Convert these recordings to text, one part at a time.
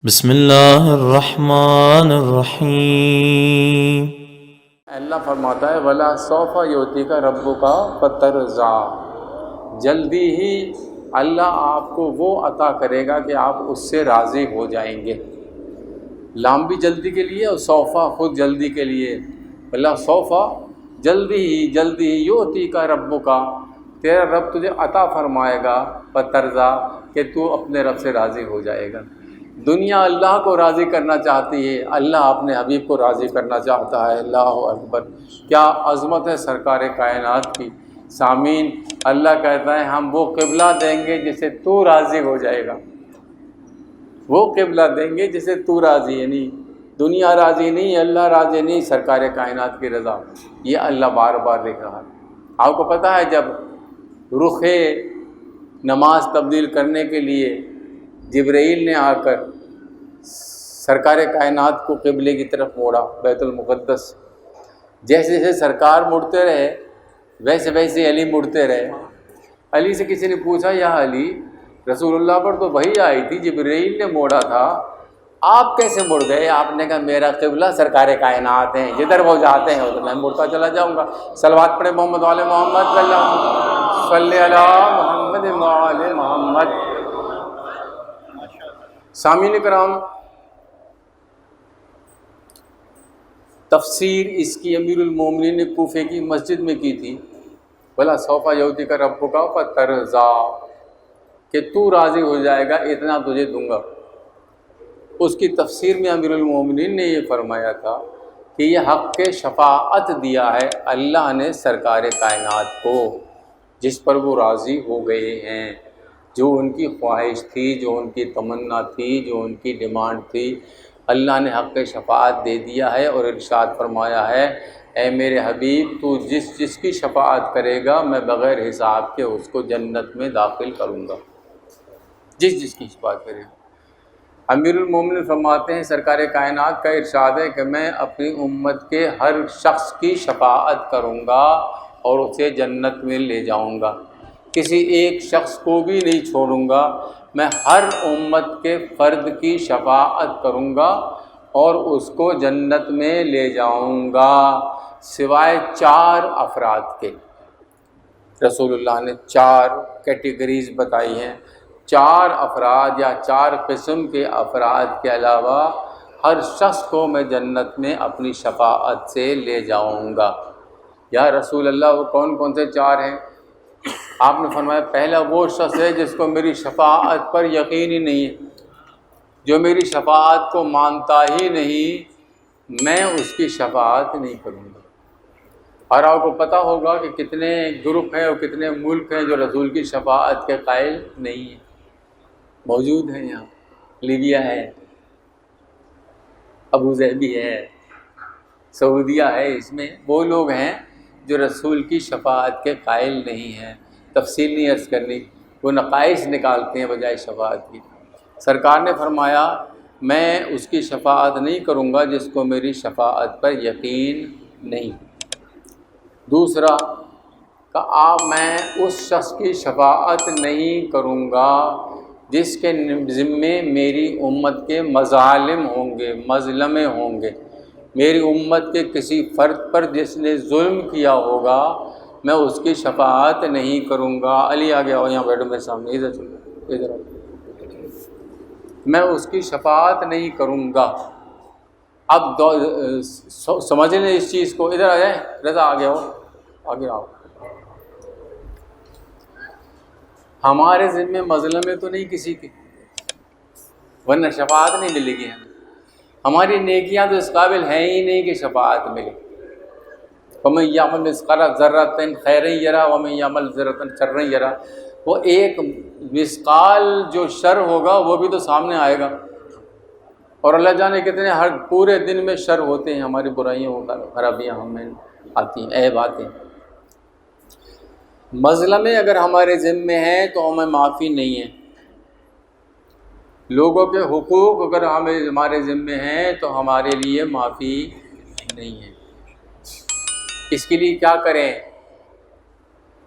بسم اللہ الرحمن الرحیم۔ اللہ فرماتا ہے وَلَا سَوْفَ يُعْطِيكَ رَبُّكَ فَتَرْضَىٰ، جلدی ہی اللہ آپ کو وہ عطا کرے گا کہ آپ اس سے راضی ہو جائیں گے۔ لام بھی جلدی کے لیے اور سوفا خود جلدی کے لیے۔ وَلَا سَوْفَ، جلدی ہی يُعْطِيكَ رَبُّكَ، تیرا رب تجھے عطا فرمائے گا، فَتَرْضَىٰ، کہ تو اپنے رب سے راضی ہو جائے گا۔ دنیا اللہ کو راضی کرنا چاہتی ہے، اللہ اپنے حبیب کو راضی کرنا چاہتا ہے۔ اللہ اکبر، کیا عظمت ہے سرکار کائنات کی۔ سامعین، اللہ کہتا ہے ہم وہ قبلہ دیں گے جسے تو راضی ہو جائے گا، وہ قبلہ دیں گے جسے تو راضی ہے۔ نہیں دنیا راضی نہیں، اللہ راضی نہیں، سرکار کائنات کی رضا، یہ اللہ بار بار لکھ رہا ہے۔ آپ کو پتہ ہے جب رخ نماز تبدیل کرنے کے لیے جبرائیل نے آ کر سرکار کائنات کو قبلے کی طرف موڑا، بیت المقدس، جیسے جیسے سرکار مڑتے رہے ویسے ویسے علی مڑتے رہے۔ علی سے کسی نے پوچھا یا علی، رسول اللہ پر تو وحی آئی تھی، جبرائیل نے موڑا تھا، آپ کیسے مڑ گئے؟ آپ نے کہا میرا قبلہ سرکار کائنات ہیں، جدھر وہ جاتے ہیں ادھر میں مڑتا چلا جاؤں گا۔ صلوات پڑھے محمد وعلی محمد، صلی علی محمد وعلی محمد۔ سامعین کرام، تفسیر اس کی امیر المومنین نے کوفے کی مسجد میں کی تھی، بھلا سوفا یعطیک ربک فترضیٰ، کہ تو راضی ہو جائے گا اتنا تجھے دوں گا۔ اس کی تفسیر میں امیر المومنین نے یہ فرمایا تھا کہ یہ حق کے شفاعت دیا ہے اللہ نے سرکار کائنات کو، جس پر وہ راضی ہو گئے ہیں، جو ان کی خواہش تھی، جو ان کی تمنا تھی، جو ان کی ڈیمانڈ تھی، اللہ نے حق شفاعت دے دیا ہے اور ارشاد فرمایا ہے اے میرے حبیب تو جس کی شفاعت کرے گا میں بغیر حساب کے اس کو جنت میں داخل کروں گا، جس کی شفاعت کرے گا۔ امیر المومنین فرماتے ہیں سرکار کائنات کا ارشاد ہے کہ میں اپنی امت کے ہر شخص کی شفاعت کروں گا اور اسے جنت میں لے جاؤں گا، کسی ایک شخص کو بھی نہیں چھوڑوں گا، میں ہر امت کے فرد کی شفاعت کروں گا اور اس کو جنت میں لے جاؤں گا، سوائے 4 افراد کے۔ رسول اللہ نے 4 کیٹیگریز بتائی ہیں، 4 افراد یا 4 قسم کے افراد کے علاوہ ہر شخص کو میں جنت میں اپنی شفاعت سے لے جاؤں گا۔ یا رسول اللہ وہ کون کون سے 4 ہیں؟ آپ نے فرمایا پہلا وہ شخص ہے جس کو میری شفاعت پر یقین ہی نہیں ہے، جو میری شفاعت کو مانتا ہی نہیں، میں اس کی شفاعت نہیں کروں گا۔ اور آپ کو پتہ ہوگا کہ کتنے گروپ ہیں اور کتنے ملک ہیں جو رسول کی شفاعت کے قائل نہیں ہیں، موجود ہیں یہاں، لیبیا ہے، ابوظہبی ہے، سعودیہ ہے، اس میں وہ لوگ ہیں جو رسول کی شفاعت کے قائل نہیں ہیں۔ تفصیل نہیں عرض کرنی، وہ نقائص نکالتے ہیں بجائے شفاعت کی۔ سرکار نے فرمایا میں اس کی شفاعت نہیں کروں گا جس کو میری شفاعت پر یقین نہیں۔ دوسرا کہ میں اس شخص کی شفاعت نہیں کروں گا جس کے ذمے میری امت کے مظالم ہوں گے، مظلمے ہوں گے، میری امت کے کسی فرد پر جس نے ظلم کیا ہوگا میں اس کی شفاعت نہیں کروں گا۔ علی آ گیا ہو، یہاں بیٹھو میرے سامنے، ادھر چلو، ادھر آؤ، میں اس کی شفاعت نہیں کروں گا۔ اب سمجھ لیں اس چیز کو، ادھر آ جائیں، رضا آ گیا ہو، آگے آؤ۔ ہمارے ذمے مظلمے تو نہیں کسی کے، ورنہ شفاعت نہیں ملے گی ہمیں۔ ہماری نیکیاں تو اس قابل ہیں ہی نہیں کہ شفاعت ملے۔ وَمَن يَعْمَلْ مِثْقَالَ ذَرَّةٍ خَيْرًا يَرَهُ وَمَن يَعْمَلْ ذَرَّةً شَرًّا يَرَهُ، وہ ایک مثقال جو شر ہوگا وہ بھی تو سامنے آئے گا، اور اللہ جانے کتنے ہر پورے دن میں شر ہوتے ہیں، ہماری برائیاں خرابیاں ہمیں آتی ہیں، عیب آتے ہیں۔ مظلمے اگر ہمارے ذمے ہیں تو ہمیں معافی نہیں ہے، لوگوں کے حقوق اگر ہمارے ذمے ہیں تو ہمارے لیے معافی نہیں ہے۔ اس کے لیے کیا کریں؟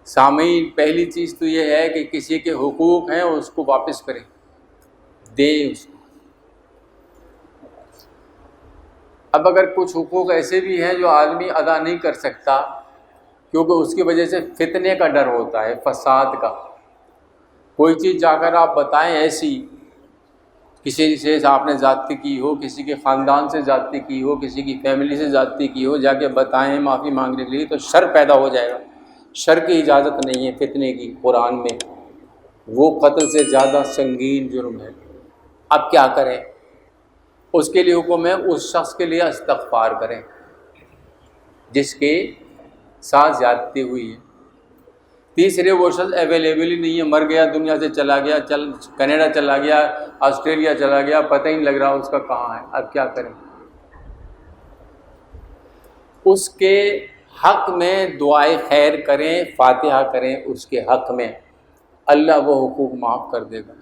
سامعین، پہلی چیز تو یہ ہے کہ کسی کے حقوق ہیں اس کو واپس کریں، دیں اس کو۔ اب اگر کچھ حقوق ایسے بھی ہیں جو آدمی ادا نہیں کر سکتا کیونکہ اس کی وجہ سے فتنے کا ڈر ہوتا ہے، فساد کا، کوئی چیز جا کر آپ بتائیں ایسی، کسی سے آپ نے زیادتی کی ہو، کسی کے خاندان سے زیادتی کی ہو، کسی کی فیملی سے زیادتی کی ہو، جا کے بتائیں معافی مانگنے کے لیے، تو شر پیدا ہو جائے گا۔ شر کی اجازت نہیں ہے فتنے کی قرآن میں، وہ قتل سے زیادہ سنگین جرم ہے۔ اب کیا کریں؟ اس کے لیے حکم ہے اس شخص کے لیے استغفار کریں جس کے ساتھ زیادتی ہوئی ہے۔ تیسرے، وہ شخص اویلیبل ہی نہیں ہے، مر گیا، دنیا سے چلا گیا، کینیڈا چلا گیا، آسٹریلیا چلا گیا، پتہ ہی نہیں لگ رہا اس کا کہاں ہے۔ اب کیا کریں؟ اس کے حق میں دعائے خیر کریں، فاتحہ کریں اس کے حق میں، اللہ وہ حقوق معاف کر دے گا۔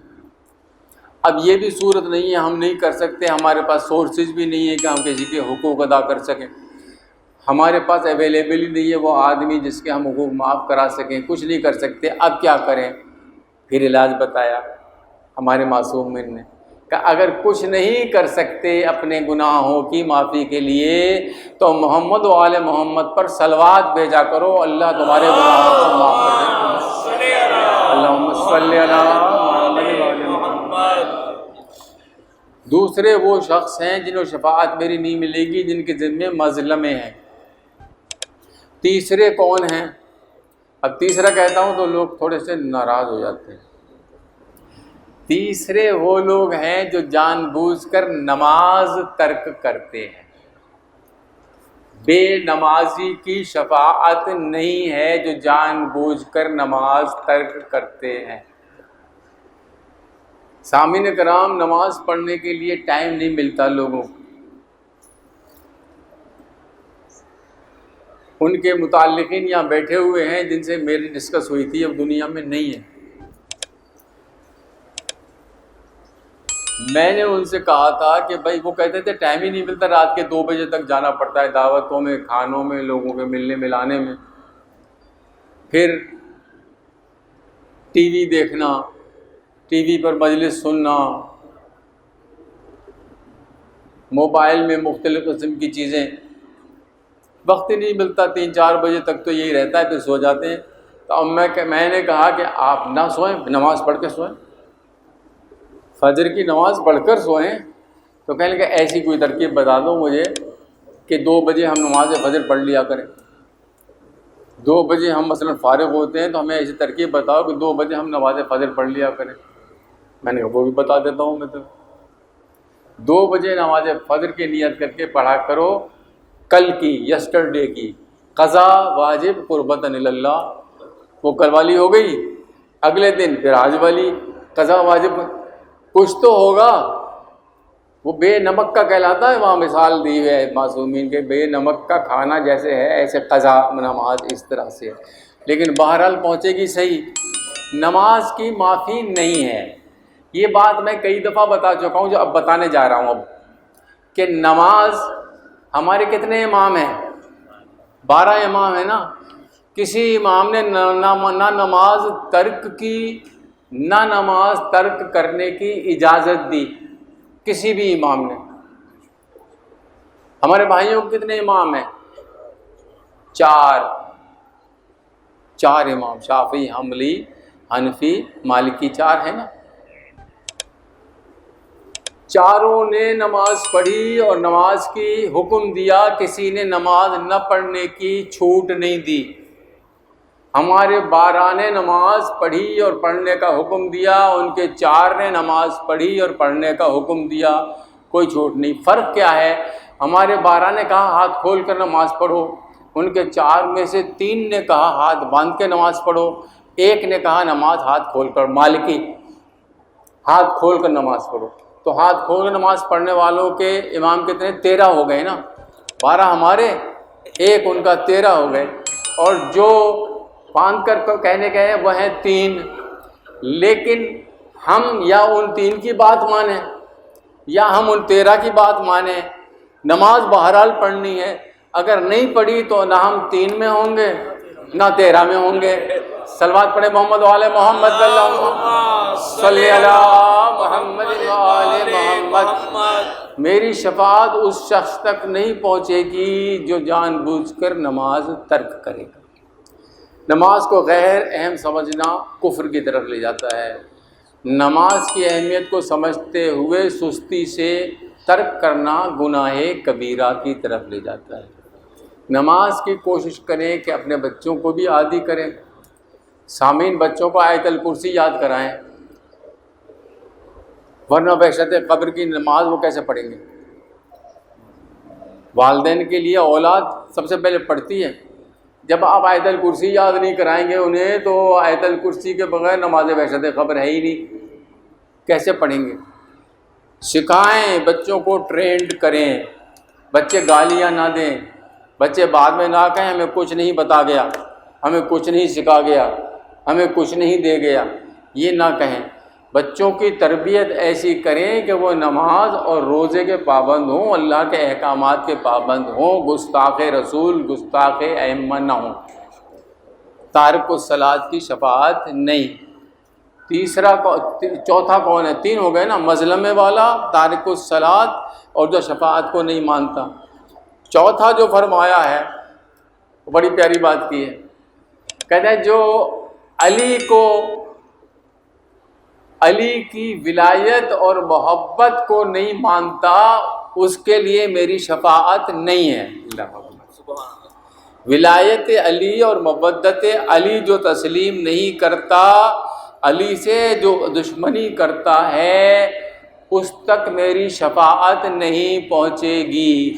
اب یہ بھی صورت نہیں ہے، ہم نہیں کر سکتے، ہمارے پاس سورسز بھی نہیں ہے کہ ہم کسی کے حقوق ادا کر سکیں، ہمارے پاس اویلیبل ہی نہیں ہے وہ آدمی جس کے ہم حقوق معاف کرا سکیں، کچھ نہیں کر سکتے۔ اب کیا کریں؟ پھر علاج بتایا ہمارے معصومین نے کہ اگر کچھ نہیں کر سکتے اپنے گناہوں کی معافی کے لیے تو محمد و آل محمد پر صلوات بھیجا کرو، اللہ تمہارے گناہوں کو معاف کر دے گا۔ اللہم صلی علی محمد و آل محمد۔ دوسرے وہ شخص ہیں جنہوں شفاعت میری نہیں ملے گی جن کے ذمے مظلمے ہیں۔ تیسرے کون ہیں؟ اب تیسرا کہتا ہوں تو لوگ تھوڑے سے ناراض ہو جاتے ہیں۔ تیسرے وہ لوگ ہیں جو جان بوجھ کر نماز ترک کرتے ہیں۔ بے نمازی کی شفاعت نہیں ہے جو جان بوجھ کر نماز ترک کرتے ہیں۔ سامعین کرام، نماز پڑھنے کے لیے ٹائم نہیں ملتا لوگوں کو، ان کے متعلقین یہاں بیٹھے ہوئے ہیں جن سے میری ڈسکس ہوئی تھی، اب دنیا میں نہیں ہے۔ میں نے ان سے کہا تھا کہ بھائی، وہ کہتے تھے ٹائم ہی نہیں ملتا، رات کے 2 بجے تک جانا پڑتا ہے دعوتوں میں، کھانوں میں، لوگوں کے ملنے ملانے میں، پھر ٹی وی دیکھنا، ٹی وی پر مجلس سننا، موبائل میں مختلف قسم کی چیزیں، وقت ہی نہیں ملتا، 3-4 بجے تک تو یہی رہتا ہے، پھر سو جاتے ہیں۔ تو اب میں نے کہا کہ آپ نہ سوئیں، نماز پڑھ کے سوئیں، فجر کی نماز پڑھ کر سوئیں۔ تو کہنے لگے ایسی کوئی ترکیب بتا دو مجھے کہ 2 بجے ہم نماز فجر پڑھ لیا کریں، 2 بجے ہم مثلا فارغ ہوتے ہیں تو ہمیں ایسی ترکیب بتاؤ کہ 2 بجے ہم نماز فجر پڑھ لیا کریں۔ میں نے کہا وہ بھی بتا دیتا ہوں میں تو، 2 بجے نماز فجر کی نیت کر کے پڑھا کرو، کل کی، یسٹرڈے کی قضا واجب قربتاً اللہ، وہ کل والی ہو گئی، اگلے دن پھر آج والی قضا واجب، کچھ تو ہوگا۔ وہ بے نمک کا کہلاتا ہے، وہاں مثال دی ہے معصومین کے، بے نمک کا کھانا جیسے ہے ایسے قضا نماز اس طرح سے ہے، لیکن بہرحال پہنچے گی صحیح۔ نماز کی معافی نہیں ہے، یہ بات میں کئی دفعہ بتا چکا ہوں، جو اب بتانے جا رہا ہوں اب، کہ نماز ہمارے کتنے امام ہیں؟ 12 امام ہیں نا۔ کسی امام نے نہ نماز ترک کی، نہ نماز ترک کرنے کی اجازت دی، کسی بھی امام نے۔ ہمارے بھائیوں کے کتنے امام ہیں؟ 4 امام، شافعی، حنبلی، حنفی، مالکی، 4 ہیں نا۔ چاروں نے نماز پڑھی اور نماز کی حکم دیا، کسی نے نماز نہ پڑھنے کی چھوٹ نہیں دی۔ ہمارے 12 نے نماز پڑھی اور پڑھنے کا حکم دیا، ان کے 4 نے نماز پڑھی اور پڑھنے کا حکم دیا، کوئی چھوٹ نہیں۔ فرق کیا ہے؟ ہمارے 12 نے کہا ہاتھ کھول کر نماز پڑھو، ان کے 4 میں سے 3 نے کہا ہاتھ باندھ کے نماز پڑھو، ایک نے کہا نماز ہاتھ کھول کر، مالکی، ہاتھ کھول کر نماز پڑھو۔ تو ہاتھ کھول کر نماز پڑھنے والوں کے امام کتنے؟ 13 ہو گئے نا، 12 ہمارے، ایک ان کا، 13 ہو گئے۔ اور جو باندھ کر کہنے کے ہیں وہ ہیں 3۔ لیکن ہم یا ان 3 کی بات مانیں یا ہم ان 13 کی بات مانیں، نماز بہرحال پڑھنی ہے، اگر نہیں پڑھی تو نہ ہم 3 میں ہوں گے نہ 13 میں ہوں گے. صلوات پڑھے محمد والے محمد اللہم صلی علی محمد والے محمد. میری شفاعت اس شخص تک نہیں پہنچے گی جو جان بوجھ کر نماز ترک کرے گا. نماز کو غیر اہم سمجھنا کفر کی طرف لے جاتا ہے. نماز کی اہمیت کو سمجھتے ہوئے سستی سے ترک کرنا گناہ کبیرہ کی طرف لے جاتا ہے. نماز کی کوشش کریں کہ اپنے بچوں کو بھی عادی کریں. سامعین بچوں کو آیت الکرسی یاد کرائیں، ورنہ وحشت قبر کی نماز وہ کیسے پڑھیں گے؟ والدین کے لیے اولاد سب سے پہلے پڑھتی ہے. جب آپ آیت الکرسی یاد نہیں کرائیں گے انہیں تو آیت الکرسی کے بغیر نماز وحشت قبر ہے ہی نہیں، کیسے پڑھیں گے؟ سکھائیں، بچوں کو ٹرینڈ کریں. بچے گالیاں نہ دیں، بچے بعد میں نہ کہیں ہمیں کچھ نہیں بتا گیا، ہمیں کچھ نہیں سکھا گیا، ہمیں کچھ نہیں دے گیا، یہ نہ کہیں. بچوں کی تربیت ایسی کریں کہ وہ نماز اور روزے کے پابند ہوں، اللہ کے احکامات کے پابند ہوں، گستاخ رسول گستاخ ائمہ نہ ہوں. تارک الصلاۃ کی شفاعت نہیں. چوتھا کون ہے؟ 3 ہو گئے نا، مظلمے والا، تارک الصلاۃ اور جو شفاعت کو نہیں مانتا. چوتھا جو فرمایا ہے بڑی پیاری بات کی ہے. کہتا ہے جو علی کی ولایت اور محبت کو نہیں مانتا اس کے لیے میری شفاعت نہیں ہے. ولایت علی اور مودت علی جو تسلیم نہیں کرتا، علی سے جو دشمنی کرتا ہے، اس تک میری شفاعت نہیں پہنچے گی.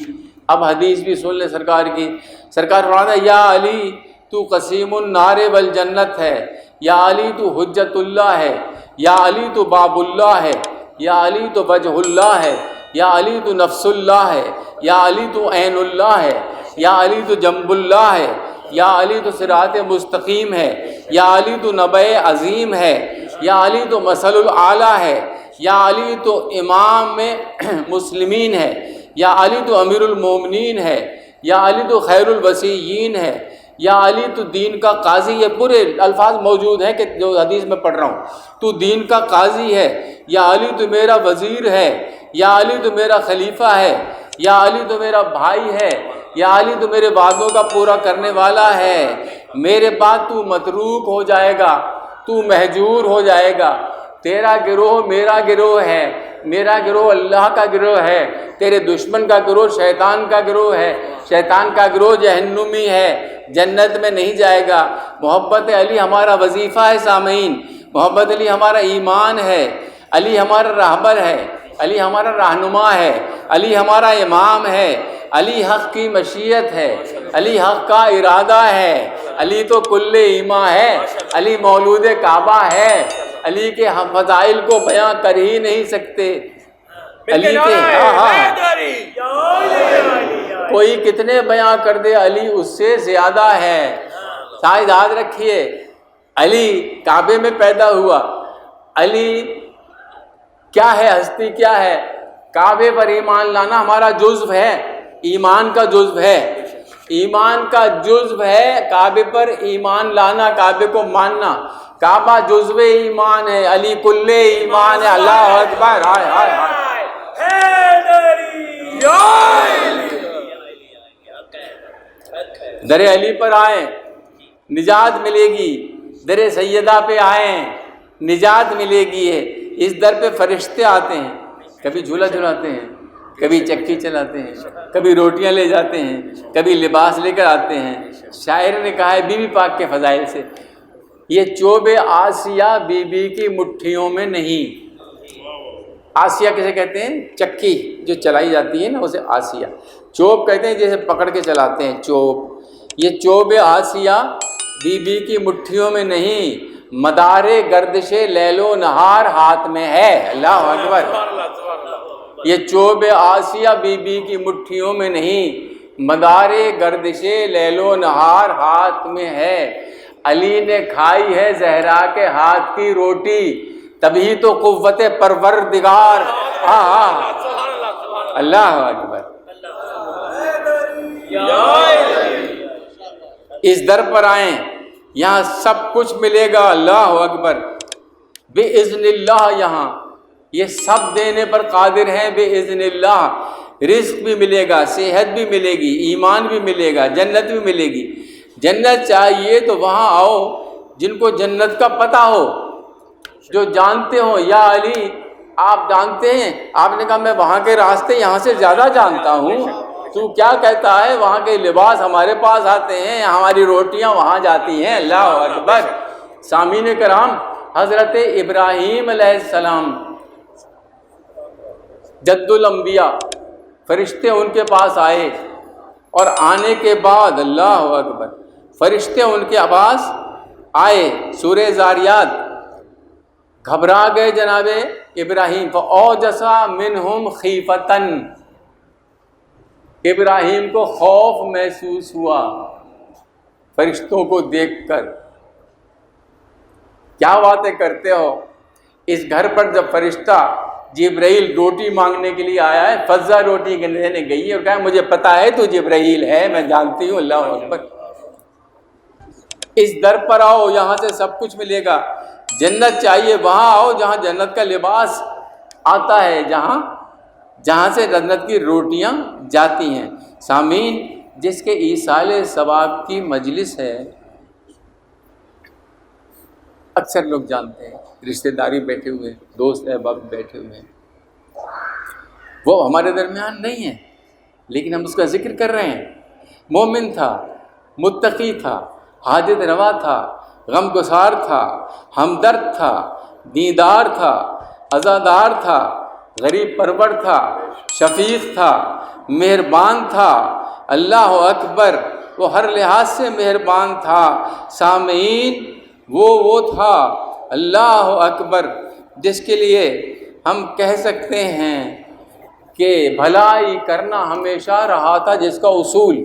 اب حدیث بھی سن لیں سرکار کی. سرکار فرماتا ہے یا علی تو قسیم النار والجنت ہے، یا علی تو حجت اللہ ہے، یا علی تو باب اللہ ہے، یا علی تو وجہ اللہ ہے، یا علی تو نفس اللہ ہے، یا علی تو عین اللہ ہے، یا علی تو جنب اللہ ہے، یا علی تو صراط مستقیم ہے، یا علی تو نبع عظیم ہے، یا علی تو مثل الاعلیٰ ہے، یا علی تو امام مسلمین ہے، یا علی تو امیر المومنین ہے، یا علی تو خیر الوصیین ہے، یا علی تو دین کا قاضی. یہ پورے الفاظ موجود ہیں کہ جو حدیث میں پڑھ رہا ہوں. تو دین کا قاضی ہے، یا علی تو میرا وزیر ہے، یا علی تو میرا خلیفہ ہے، یا علی تو میرا بھائی ہے، یا علی تو میرے وعدوں کا پورا کرنے والا ہے. میرے بعد تو متروک ہو جائے گا، تو مہجور ہو جائے گا. تیرا گروہ میرا گروہ ہے، میرا گروہ اللہ کا گروہ ہے، تیرے دشمن کا گروہ شیطان کا گروہ ہے، شیطان کا گروہ جہنمی ہے، جنت میں نہیں جائے گا. محبت علی ہمارا وظیفہ ہے. سامعین، محبت علی ہمارا ایمان ہے، علی ہمارا رہبر ہے، علی ہمارا رہنما ہے، علی ہمارا امام ہے، علی حق کی مشیت ہے، علی حق کا ارادہ ہے، علی تو کل ایمان ہے، علی مولود کعبہ ہے. علی کے فضائل کو بیاں کر ہی نہیں سکتے. علی کے کوئی کتنے بیاں کر دے، علی اس سے زیادہ ہے. شاید یاد رکھیے، علی کعبے میں پیدا ہوا. علی کیا ہے؟ ہستی کیا ہے؟ کعبے پر ایمان لانا ہمارا جزو ہے، ایمان کا جزو ہے، ایمان کا جزو ہے. کعبے پر ایمان لانا، کعبے کو ماننا. کعبہ جزو ایمان ہے، علی کل ایمان ہے. اللہ اکبر. ہائے ہائے ہائے. در علی پر آئیں نجات ملے گی، در سیدہ پہ آئیں نجات ملے گی. اس در پہ فرشتے آتے ہیں، کبھی جھولا جھلاتے ہیں، کبھی چکی چلاتے ہیں، کبھی روٹیاں لے جاتے ہیں، کبھی لباس لے کر آتے ہیں. شاعر نے کہا ہے بی بی پاک کے فضائل سے، یہ چوب آسیہ بی بی کی مٹھیوں میں نہیں. آسیہ کسے کہتے ہیں؟ چکی جو چلائی جاتی ہے نا اسے آسیہ. چوب کہتے ہیں جیسے پکڑ کے چلاتے ہیں چوب. یہ چوب آسیہ بی بی کی مٹھیوں میں نہیں، مدار گردش لیل و نہار ہاتھ میں ہے. اللہ اکبر. یہ چوب آسیہ بی بی کی مٹھیوں میں نہیں، مدار گردش لیل و نہار ہاتھ میں ہے. علی نے کھائی ہے زہرا کے ہاتھ کی روٹی، تبھی تو قوت پروردگار. اللہ اکبر. اس در پر آئیں، یہاں سب کچھ ملے گا۔ اللہ اکبر، بِإِذْنِ اللہ، یہاں یہ سب دینے پر قادر ہیں بِإِذْنِ اللہ۔ رزق بھی ملے گا، صحت بھی ملے گی، ایمان بھی ملے گا، جنت بھی ملے گی۔ جنت چاہیے تو وہاں آؤ جن کو جنت کا پتہ ہو، جو جانتے ہو۔ یا علی، آپ جانتے ہیں؟ آپ نے کہا میں وہاں کے راستے یہاں سے زیادہ جانتا ہوں، تو کیا کہتا ہے؟ وہاں کے لباس ہمارے پاس آتے ہیں، ہماری روٹیاں وہاں جاتی ہیں۔ اللہ اکبر۔ سامعین کرام، حضرت ابراہیم علیہ السلام جد الانبیاء، فرشتے ان کے پاس آئے، اور آنے کے بعد اللہ اکبر فرشتے ان کے پاس آئے، سورہ زاریات، گھبرا گئے جناب ابراہیم، فَأَوْجَسَ مِنْهُمْ خِیفَةً، ابراہیم کو خوف محسوس ہوا فرشتوں کو دیکھ کر۔ کیا باتیں کرتے ہو؟ اس گھر پر جب فرشتہ جبرائیل روٹی مانگنے کے لیے آیا ہے، فضہ روٹی لینے گئی ہے اور کہا مجھے پتہ ہے تو جبرائیل ہے، میں جانتی ہوں۔ اللہ اکبر۔ اس در پر آؤ، یہاں سے سب کچھ ملے گا۔ جنت چاہیے، وہاں آؤ جہاں جنت کا لباس آتا ہے، جہاں سے جنت کی روٹیاں جاتی ہیں۔ سامعین، جس کے ایصال ثواب کی مجلس ہے، اکثر لوگ جانتے ہیں، رشتہ داری بیٹھے ہوئے ہیں، دوست احباب بیٹھے ہوئے ہیں، وہ ہمارے درمیان نہیں ہے لیکن ہم اس کا ذکر کر رہے ہیں۔ مومن تھا، متقی تھا، حاجت روا تھا، غم گسار تھا، ہمدرد تھا، دیندار تھا، عزادار تھا، غریب پرور تھا، شفیق تھا، مہربان تھا۔ اللہ اکبر، وہ ہر لحاظ سے مہربان تھا۔ سامعین، وہ تھا اللہ اکبر جس کے لیے ہم کہہ سکتے ہیں کہ بھلائی کرنا ہمیشہ رہا تھا جس کا اصول،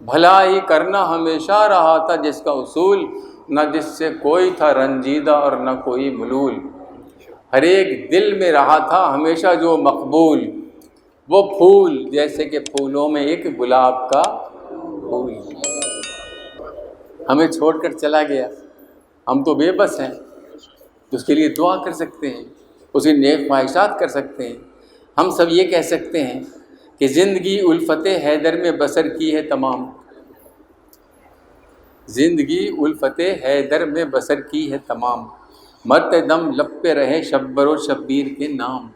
بھلائی کرنا ہمیشہ رہا تھا جس کا اصول، نہ جس سے کوئی تھا رنجیدہ اور نہ کوئی ملول، ہر ایک دل میں رہا تھا ہمیشہ جو مقبول، وہ پھول جیسے کہ پھولوں میں ایک گلاب کا پھول، ہمیں چھوڑ کر چلا گیا، ہم تو بے بس ہیں، اس کے لیے دعا کر سکتے ہیں، اس کی نیک خواہشات کر سکتے ہیں۔ ہم سب یہ کہہ سکتے ہیں کہ زندگی الفت حیدر میں بسر کی ہے تمام، زندگی الفت حیدر میں بسر کی ہے تمام، مرتے دم لب پہ رہے شبر و شبیر کے نام،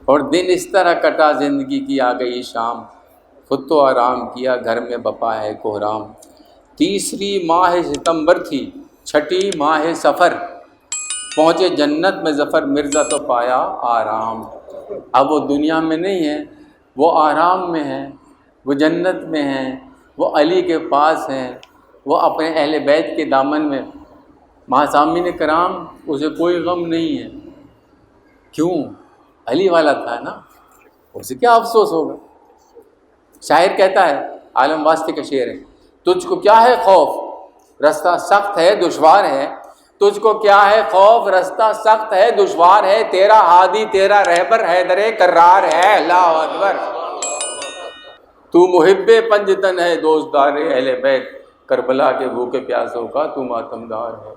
اور دن اس طرح کٹا زندگی کی آ گئی شام، خود تو آرام کیا گھر میں بپا ہے کوہرام، تیسری ماہ ستمبر تھی، چھٹی ماہ سفر، پہنچے جنت میں ظفر، مرزا تو پایا آرام۔ اب وہ دنیا میں نہیں ہے، وہ آرام میں ہے، وہ جنت میں ہیں، وہ علی کے پاس ہیں، وہ اپنے اہل بیت کے دامن میں۔ سامعین کرام، اسے کوئی غم نہیں ہے، کیوں؟ علی والا تھا نا، اسے کیا افسوس ہوگا؟ شاعر کہتا ہے، عالم واسطے کا شعر ہے، تجھ کو کیا ہے خوف، رستہ سخت ہے دشوار ہے، تجھ کو کیا ہے خوف، رستہ سخت ہے دشوار ہے، تیرا ہادی تیرا رہبر حیدر کرار ہے۔ اللہ اکبر۔ تو محب پنجتن ہے دوستدار اہل بیت، کربلا کے بھوکے پیاسوں کا تو ماتمدار ہے۔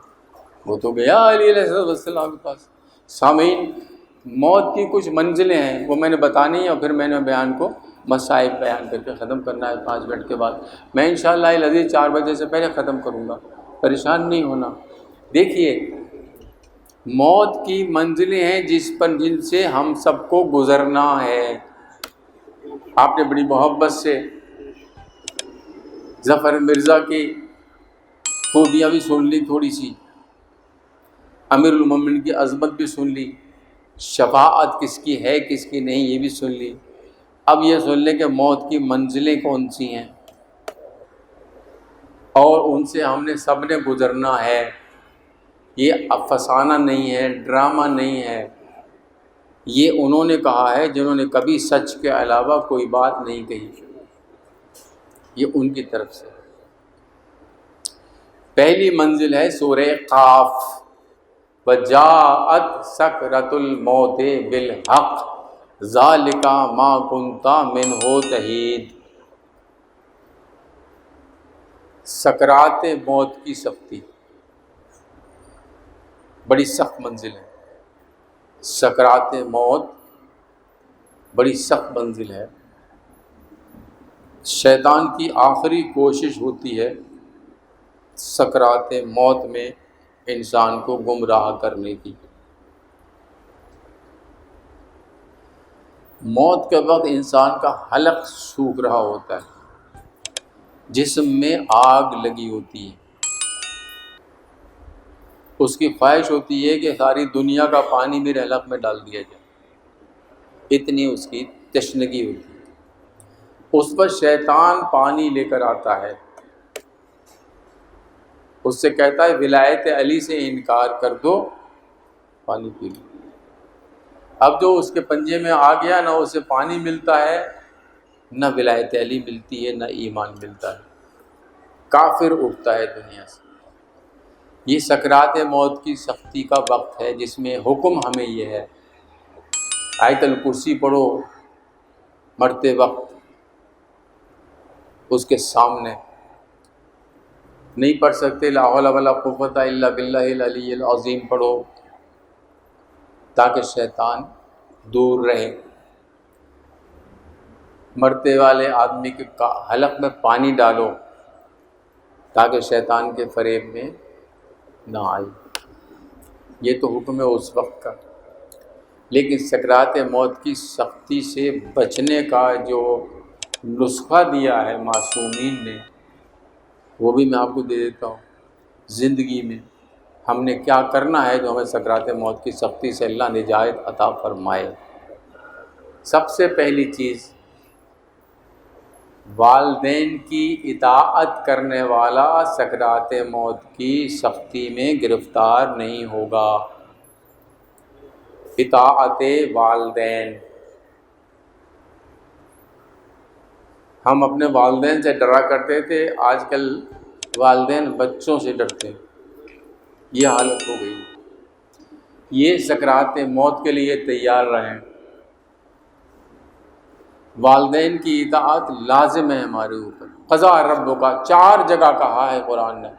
وہ تو گیا علی علیہ السلام کے پاس۔ سامعین، موت کی کچھ منزلیں ہیں، وہ میں نے بتانی ہیں، اور پھر میں نے بیان کو مصائب بیان کر کے ختم کرنا ہے 5 منٹ کے بعد۔ میں انشاءاللہ العزیز 4 بجے سے پہلے ختم کروں گا، پریشان نہیں ہونا۔ دیکھیے، موت کی منزلیں ہیں جن سے ہم سب کو گزرنا ہے۔ آپ نے بڑی محبت سے ظفر مرزا کی خوبیاں بھی سن لی، تھوڑی سی امیر المومنین کی عظمت بھی سن لی، شفاعت کس کی ہے کس کی نہیں یہ بھی سن لی۔ اب یہ سن لیں کہ موت کی منزلیں کون سی ہیں، اور ان سے ہم نے سب نے گزرنا ہے۔ یہ افسانہ نہیں ہے، ڈرامہ نہیں ہے، یہ انہوں نے کہا ہے جنہوں نے کبھی سچ کے علاوہ کوئی بات نہیں کہی، یہ ان کی طرف سے۔ پہلی منزل ہے سورہ قاف، وَجَاءَتْ سَكْرَةُ الْمَوْتِ بِالْحَقِّ ذَلِكَ مَا كُنْتَ مِنْهُ تَحِيدُ۔ سکرات موت کی سختی بڑی سخت منزل ہے. سکرات موت بڑی سخت منزل ہے. شیطان کی آخری کوشش ہوتی ہے سکرات موت میں انسان کو گمراہ کرنے کی. موت کے وقت انسان کا حلق سوکھ رہا ہوتا ہے، جسم میں آگ لگی ہوتی ہے، اس کی خواہش ہوتی ہے کہ ساری دنیا کا پانی میرے حلق میں ڈال دیا جائے، اتنی اس کی تشنگی ہوتی ہے. اس پر شیطان پانی لے کر آتا ہے، اس سے کہتا ہے ولایت علی سے انکار کر دو، پانی پی لو. اب جو اس کے پنجے میں آ گیا، نہ اسے پانی ملتا ہے، نہ ولایت علی ملتی ہے، نہ ایمان ملتا ہے، کافر اٹھتا ہے دنیا سے. یہ سکرات موت کی سختی کا وقت ہے جس میں حکم ہمیں یہ ہے آیت الکرسی پڑھو مرتے وقت. اس کے سامنے نہیں پڑھ سکتے لا حول ولا قوت الا باللہ العلی العظیم پڑھو تاکہ شیطان دور رہے. مرتے والے آدمی کے حلق میں پانی ڈالو تاکہ شیطان کے فریب میں نہ آئے. یہ تو حکم ہے اس وقت کا. لیکن سکرات موت کی سختی سے بچنے کا جو نسخہ دیا ہے معصومین نے، وہ بھی میں آپ کو دے دیتا ہوں. زندگی میں ہم نے کیا کرنا ہے جو ہمیں سکرات موت کی سختی سے اللہ نجات عطا فرمائے. سب سے پہلی چیز، والدین کی اطاعت کرنے والا سکرات موت کی سختی میں گرفتار نہیں ہوگا. اطاعت والدین. ہم اپنے والدین سے ڈرا کرتے تھے، آج کل والدین بچوں سے ڈرتے ہیں. یہ حالت ہو گئی. یہ سکرات موت کے لیے تیار رہیں. والدین کی اطاعت لازم ہے ہمارے اوپر. قضا رب کا 4 جگہ کہا ہے قرآن نے،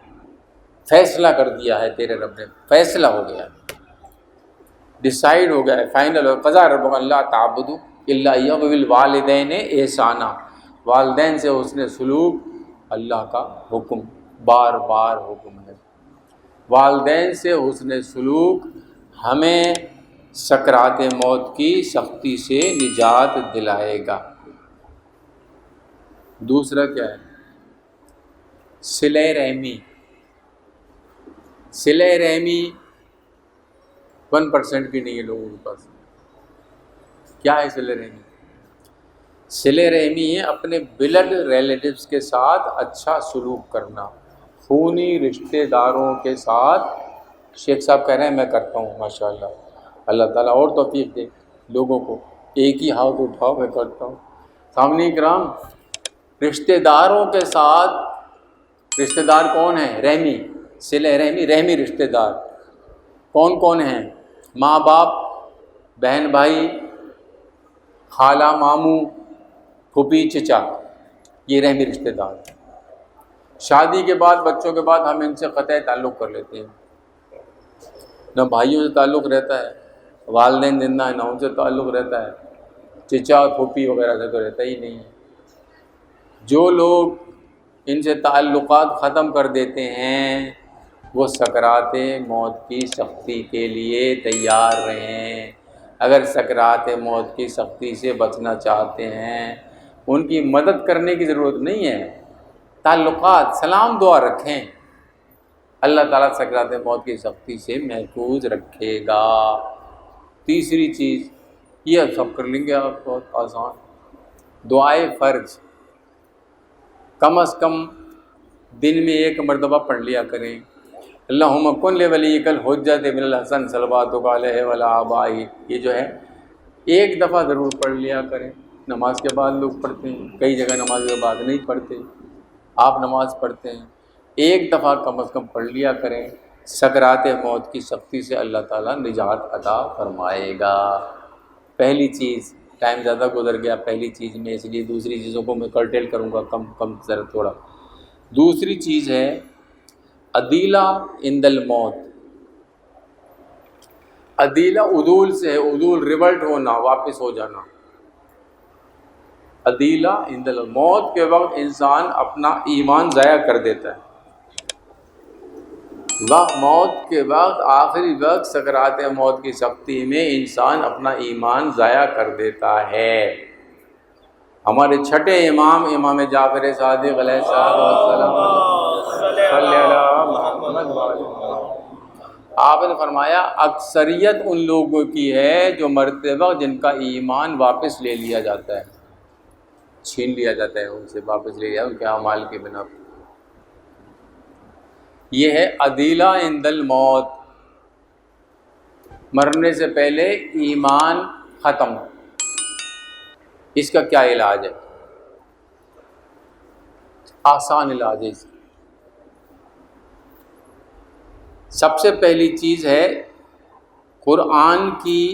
فیصلہ کر دیا ہے تیرے رب نے، فیصلہ ہو گیا، ڈیسائیڈ ہو گیا ہے، فائنل ہو. قضا رب کا اللہ تعبدوا الا اياه وبالوالدین احسانا. والدین سے حسن سلوک اللہ کا حکم، بار بار حکم ہے. والدین سے حسن سلوک ہمیں سکرات موت کی سختی سے نجات دلائے گا. دوسرا کیا ہے؟ صلہ رحمی. صلہ رحمی 1% بھی نہیں ہے لوگوں کے پاس. کیا ہے صلہ رحمی؟ صلہ رحمی ہے اپنے بلڈ ریلیٹیوز کے ساتھ اچھا سلوک کرنا، خونی رشتہ داروں کے ساتھ. شیخ صاحب کہہ رہے ہیں میں کرتا ہوں ماشاءاللہ، اللہ تعالیٰ اور توفیق دے لوگوں کو. ایک ہی ہاتھ اٹھاؤ، میں کرتا ہوں. سامنے کرام، رشتہ داروں کے ساتھ، رشتہ دار کون ہیں؟ رحمی. صلہ رحمی، رحمی رشتہ دار کون کون ہیں؟ ماں باپ، بہن بھائی، خالہ ماموں، پھوپھی چچا، یہ رحمی رشتہ دار. شادی کے بعد، بچوں کے بعد ہم ان سے قطع تعلق کر لیتے ہیں. نہ بھائیوں سے تعلق رہتا ہے، والدین زندہ ہیں نہ ان سے تعلق رہتا ہے، چچا اور پھوپھی وغیرہ سے تو رہتا ہی نہیں ہے. جو لوگ ان سے تعلقات ختم کر دیتے ہیں وہ سکرات موت کی سختی کے لیے تیار رہیں. اگر سکرات موت کی سختی سے بچنا چاہتے ہیں، ان کی مدد کرنے کی ضرورت نہیں ہے، تعلقات، سلام دعا رکھیں، اللہ تعالیٰ سکرات موت کی سختی سے محفوظ رکھے گا. تیسری چیز، یہ سب کر لیں گے آپ، بہت آسان. دعائے فرض کم از کم دن میں 1 مرتبہ پڑھ لیا کریں. اللہم کن لولیک الحجۃ ابن الحسن صلواتک علیہ وعلی آبائہ. یہ جو ہے 1 دفعہ ضرور پڑھ لیا کریں. نماز کے بعد لوگ پڑھتے ہیں، کئی جگہ نماز کے بعد نہیں پڑھتے، آپ نماز پڑھتے ہیں. 1 دفعہ کم از کم پڑھ لیا کریں. سکرات موت کی سختی سے اللہ تعالیٰ نجات عطا فرمائے گا. پہلی چیز، ٹائم زیادہ گزر گیا پہلی چیز میں، اس لیے دوسری چیزوں کو میں کرٹیل کروں گا، کم ذرا تھوڑا. دوسری چیز ہے عدیلہ عند الموت. عدیلہ عدول سے ہے، عدول ریورٹ ہونا، واپس ہو جانا. عدیلہ عند الموت کے وقت انسان اپنا ایمان ضائع کر دیتا ہے. موت کے وقت، آخری وقت، سکرات موت کی سختی میں انسان اپنا ایمان ضائع کر دیتا ہے. ہمارے چھٹے امام، امام جعفر صادق علیہ السلام، صلی اللہ محمد، آپ نے فرمایا اکثریت ان لوگوں کی ہے جو مرتے وقت جن کا ایمان واپس لے لیا جاتا ہے، چھین لیا جاتا ہے ان سے، واپس لے لیا ان کے اعمال کی بنا پر. یہ ہے عدیلہ عند الموت، مرنے سے پہلے ایمان ختم. اس کا کیا علاج ہے؟ آسان علاج ہے اس کا. سب سے پہلی چیز ہے قرآن کی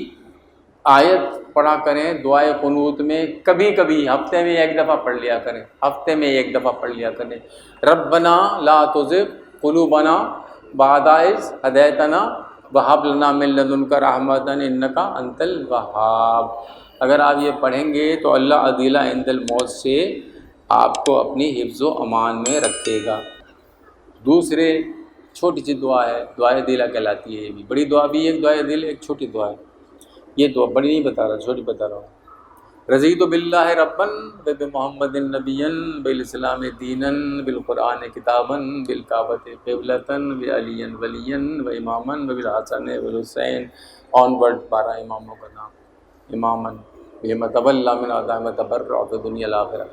آیت پڑھا کریں دعائے قنوت میں. کبھی کبھی ہفتے میں ایک دفعہ پڑھ لیا کریں، ہفتے میں ایک دفعہ پڑھ لیا کریں. ربنا لا تزغ قلوبنا بعد اذ ہدیتنا وہب لنا من لدنک رحمۃ انک انت الوہاب. اگر آپ یہ پڑھیں گے تو اللہ عدیلہ عند الموت سے آپ کو اپنی حفظ و امان میں رکھے گا. دوسرے چھوٹی سی دعا ہے، دعائے عدیلہ کہلاتی ہے. یہ بھی بڑی دعا بھی ہے، ایک دعائے عدیلہ، ایک چھوٹی دعا ہے. یہ دعا بڑی نہیں بتا رہا، چھوٹی بتا رہا ہوں. رضیت باللہ ربا وبمحمد نبیا بالاسلام دینا بالقرآن کتابا بالکعبۃ قبلۃ بعلی ولیا واماما وبالحسن والحسین آن ورڈ 12 اماموں کا نام اماما بما تولی من اعداء تبرع فی دنیا الآخرہ.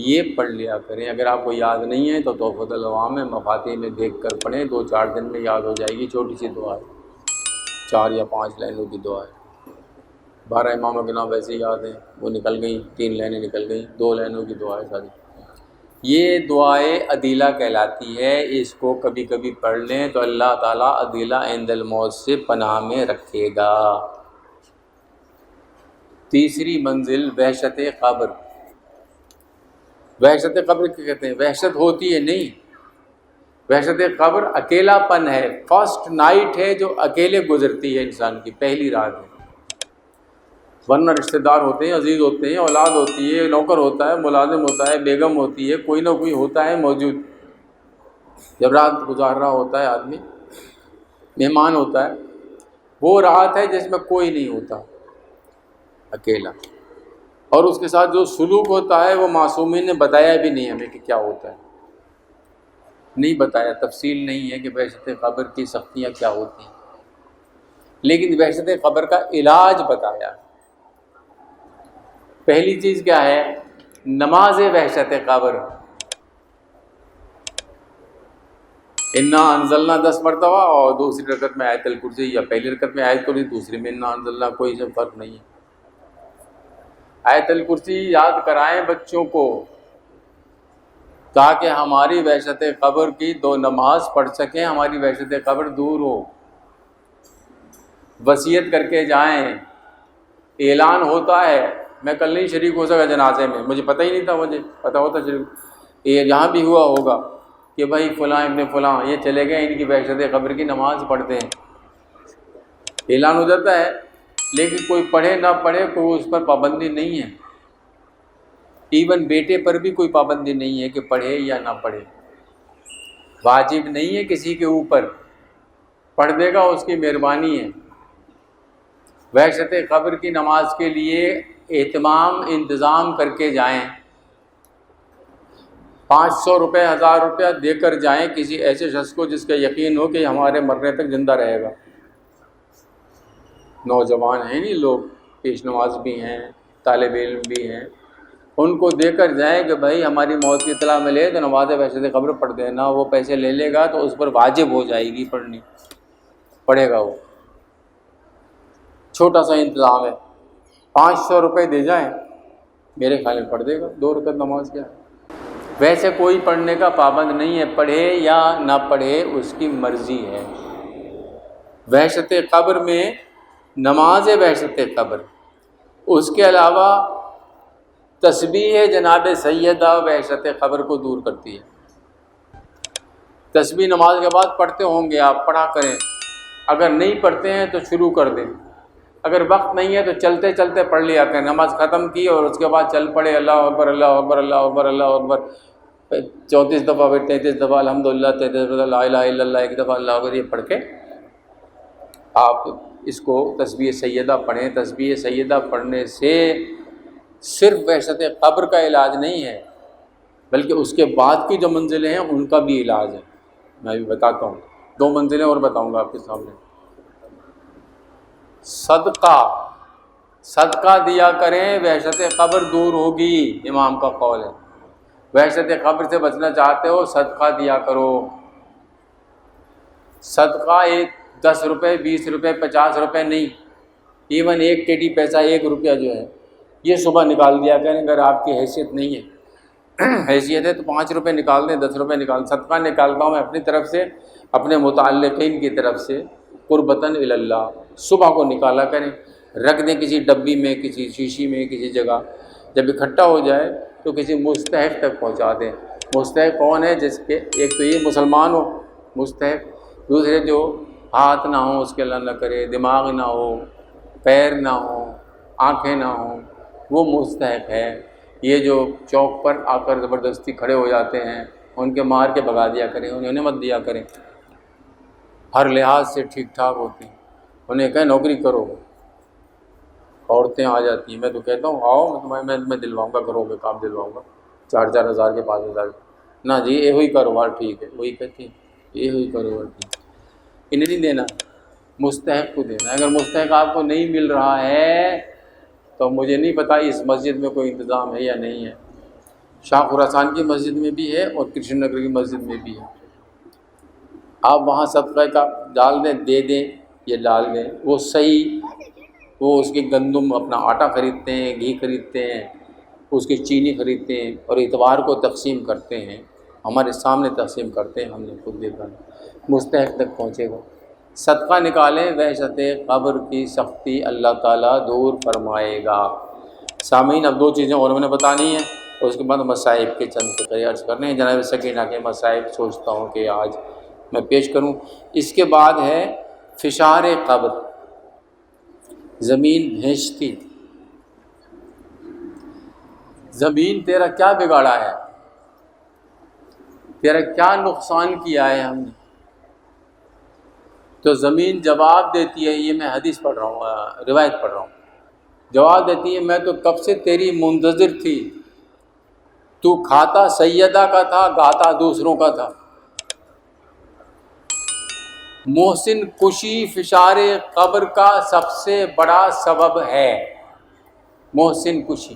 یہ پڑھ لیا کریں. اگر آپ کو یاد نہیں ہے تو تحفۃ العوام میں مفاتیح میں دیکھ کر پڑھیں، 2-4 دن میں یاد ہو جائے گی. چھوٹی سی دعا ہے، 4 یا 5 لائنوں کی دعا ہے. 12 اماموں کے نام ویسے یاد ہیں، وہ نکل گئیں، 3 لائنیں نکل گئیں، 2 لائنوں کی دعا ہے ساری. یہ دعائے عدیلہ کہلاتی ہے. اس کو کبھی کبھی پڑھ لیں تو اللہ تعالیٰ عدیلہ عند الموت سے پناہ میں رکھے گا. تیسری منزل وحشت قبر. وحشت قبر کیا کہتے ہیں؟ وحشت ہوتی ہے نہیں، وحشت قبر اکیلا پن ہے. فرسٹ نائٹ ہے جو اکیلے گزرتی ہے انسان کی، پہلی رات ہے. ورنہ رشتہ دار ہوتے ہیں، عزیز ہوتے ہیں، اولاد ہوتی ہے، نوکر ہوتا ہے، ملازم ہوتا ہے، بیگم ہوتی ہے، کوئی نہ کوئی ہوتا ہے موجود. جب رات گزار رہا ہوتا ہے آدمی، مہمان ہوتا ہے، وہ رات ہے جس میں کوئی نہیں ہوتا، اکیلا. اور اس کے ساتھ جو سلوک ہوتا ہے وہ معصومین نے بتایا بھی نہیں ہمیں کہ کیا ہوتا ہے. نہیں بتایا، تفصیل نہیں ہے کہ وحشت قبر کی سختیاں کیا ہوتی ہیں، لیکن وحشت قبر کا علاج بتایا. پہلی چیز کیا ہے؟ نماز وحشت قبر. انا انزلنا 10 مرتبہ، اور دوسری رکعت میں آیت الکرسی، یا پہلی رکعت میں آیت کرسی، دوسری میں انا انزلنا، کوئی سے فرق نہیں ہے. آیت الکرسی یاد کرائیں بچوں کو تاکہ ہماری وحشت قبر کی 2 نماز پڑھ سکیں، ہماری وحشت قبر دور ہو. وصیت کر کے جائیں. اعلان ہوتا ہے، میں کل نہیں شریک ہو سکا جنازے میں، مجھے پتہ ہی نہیں تھا، مجھے پتہ ہوتا شریک یہاں بھی ہوا ہوگا کہ بھائی فلاں ابن فلاں یہ چلے گئے، ان کی وحشت قبر کی نماز پڑھتے ہیں. اعلان ہو جاتا ہے، لیکن کوئی پڑھے نہ پڑھے کوئی اس پر پابندی نہیں ہے. ایون بیٹے پر بھی کوئی پابندی نہیں ہے کہ پڑھے یا نہ پڑھے. واجب نہیں ہے کسی کے اوپر، پڑھ دے گا اس کی مہربانی ہے. وحشت قبر کی نماز کے لیے اہتمام انتظام کر کے جائیں. 500 روپے 1000 روپیہ دے کر جائیں کسی ایسے شخص کو جس کا یقین ہو کہ ہمارے مرنے تک زندہ رہے گا. نوجوان ہیں نہیں لوگ، پیش نماز بھی ہیں، طالب علم بھی ہیں، ان کو دے کر جائیں کہ بھائی ہماری موت کی اطلاع ملے تو نماز وحشت قبر پڑھ دینا. وہ پیسے لے لے گا تو اس پر واجب ہو جائے گی پڑھنی، پڑھے گا. وہ چھوٹا سا انتظام ہے، 500 روپے دے جائیں، میرے خیال میں پڑھ دے گا. 2 رکعت نماز کیا ہے. ویسے کوئی پڑھنے کا پابند نہیں ہے، پڑھے یا نہ پڑھے اس کی مرضی ہے. وحشت قبر میں نماز وحشت قبر، اس کے علاوہ تسبیح جناب سیدہ وحشت قبر کو دور کرتی ہے. تسبیح نماز کے بعد پڑھتے ہوں گے آپ، پڑھا کریں، اگر نہیں پڑھتے ہیں تو شروع کر دیں، اگر وقت نہیں ہے تو چلتے چلتے پڑھ لیا کریں، نماز ختم کی اور اس کے بعد چل پڑے اللہ اکبر اللہ اکبر اللہ اکبر اللہ اکبر 34 دفعہ، پھر 33 دفعہ الحمدللہ، 33 دفعہ لا الہ الا اللہ، ایک دفعہ اللہ اکبر، یہ پڑھ کے آپ اس کو تسبیح سیدہ پڑھیں۔ تسبیح سیدہ پڑھنے سے صرف وحشت قبر کا علاج نہیں ہے، بلکہ اس کے بعد کی جو منزلیں ہیں ان کا بھی علاج ہے۔ میں بھی بتاتا ہوں، 2 منزلیں اور بتاؤں گا آپ کے سامنے۔ صدقہ دیا کریں، وحشت قبر دور ہوگی، امام کا قول ہے۔ وحشت قبر سے بچنا چاہتے ہو، صدقہ دیا کرو۔ صدقہ 10 روپے، 20 روپے، 50 روپے نہیں، ایون 1 ٹیٹی پیسہ، 1 روپیہ جو ہے یہ صبح نکال دیا کریں۔ اگر آپ کی حیثیت نہیں ہے، حیثیت ہے تو 5 روپے نکال دیں، 10 روپے نکال۔ صدقہ نکالتا ہوں میں اپنی طرف سے، اپنے متعلقین کی طرف سے، قربتاً الی اللہ، صبح کو نکالا کریں، رکھ دیں کسی ڈبی میں، کسی شیشی میں، کسی جگہ۔ جب اکٹھا ہو جائے تو کسی مستحق تک پہنچا دیں۔ مستحق کون ہے؟ جس کے ایک تو یہ مسلمان ہو مستحق، دوسرے جو ہاتھ نہ ہوں، اس کے اللہ نہ کرے، دماغ نہ ہو، پیر نہ ہو، آنکھیں نہ ہوں، وہ مستحق ہے۔ یہ جو چوک پر آ کر زبردستی کھڑے ہو جاتے ہیں، ان کے مار کے بھگا دیا کریں، انہیں مت دیا کریں۔ ہر لحاظ سے ٹھیک ٹھاک ہوتے ہیں، انہیں کہیں نوکری کرو۔ عورتیں آ جاتی ہیں، میں تو کہتا ہوں آؤ، میں دلواؤں گا، گھروں کے کام دلواؤں گا، 4-4 ہزار کے 5 ہزار نہ جی، یہ ہوئی کاروبار ٹھیک ہے، وہی کہتی ہیں یہ ہوئی کاروبار ٹھیک ہے۔ انہیں نہیں دینا، مستحق کو دینا۔ اگر مستحق آپ کو نہیں مل رہا ہے تو مجھے نہیں پتہ اس مسجد میں کوئی انتظام ہے یا نہیں ہے۔ شاہ خراسان کی مسجد میں بھی ہے اور کرشن نگر کی مسجد میں بھی ہے، آپ وہاں صدقہ کا ڈال دیں، دے دیں، یہ ڈال دیں، وہ صحیح، وہ اس کی گندم اپنا آٹا خریدتے ہیں، گھی خریدتے ہیں، اس کی چینی خریدتے ہیں اور اتوار کو تقسیم کرتے ہیں، ہمارے سامنے تقسیم کرتے ہیں، ہم نے خود دیکھا، مستحق تک پہنچے گا۔ صدقہ نکالیں، وحشت قبر کی سختی اللہ تعالیٰ دور فرمائے گا۔ سامعین، اب 2 چیزیں اور میں نے بتانی ہیں، اور اس کے بعد مصائب کے چند فقرے عرض کرنے ہیں۔ جناب سکینہ کے مصائب سوچتا ہوں کہ آج میں پیش کروں۔ اس کے بعد ہے فشار قبر، زمین بھینچتی، زمین تیرا کیا بگاڑا ہے، تیرا کیا نقصان کیا ہے ہم نے؟ تو زمین جواب دیتی ہے، یہ میں حدیث پڑھ رہا ہوں، روایت پڑھ رہا ہوں، جواب دیتی ہے میں تو کب سے تیری منتظر تھی، تو کھاتا سیدہ کا تھا، گاتا دوسروں کا تھا۔ محسن کشی فشار قبر کا سب سے بڑا سبب ہے۔ محسن کشی،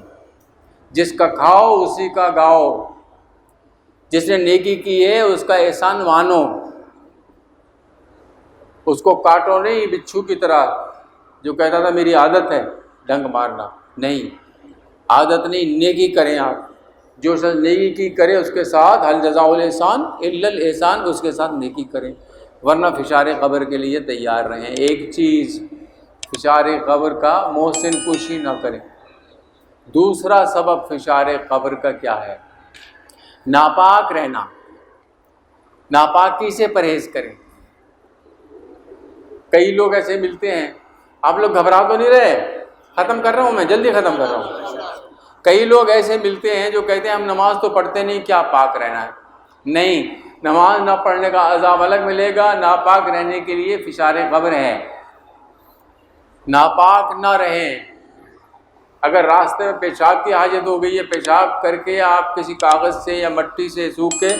جس کا کھاؤ اسی کا گاؤ، جس نے نیکی کی ہے اس کا احسان مانو، اس کو کاٹو نہیں بچھو کی طرح، جو کہتا تھا میری عادت ہے ڈنگ مارنا، نہیں، عادت نہیں، نیکی کریں آپ۔ جو شخص نیکی کی کرے اس کے ساتھ حل جزاء الاحسان الا الاحسان، اس کے ساتھ نیکی کریں، ورنہ فشار قبر کے لیے تیار رہیں۔ ایک چیز فشار قبر کا محسن کشی نہ کریں۔ دوسرا سبب فشار قبر کا کیا ہے؟ ناپاک رہنا، ناپاکی سے پرہیز کریں۔ کئی لوگ ایسے ملتے ہیں، آپ لوگ گھبرا تو نہیں رہے، ختم کر رہا ہوں میں، جلدی ختم کر رہا ہوں۔ کئی لوگ ایسے ملتے ہیں جو کہتے ہیں ہم نماز تو پڑھتے نہیں، کیا پاک رہنا ہے؟ نہیں، نماز نہ پڑھنے کا عذاب الگ ملے گا، ناپاک رہنے کے لیے فشار قبر ہے۔ ناپاک نہ رہیں۔ اگر راستے میں پیشاب کی حاجت ہو گئی ہے، پیشاب کر کے آپ کسی کاغذ سے یا مٹی سے سوکھ کے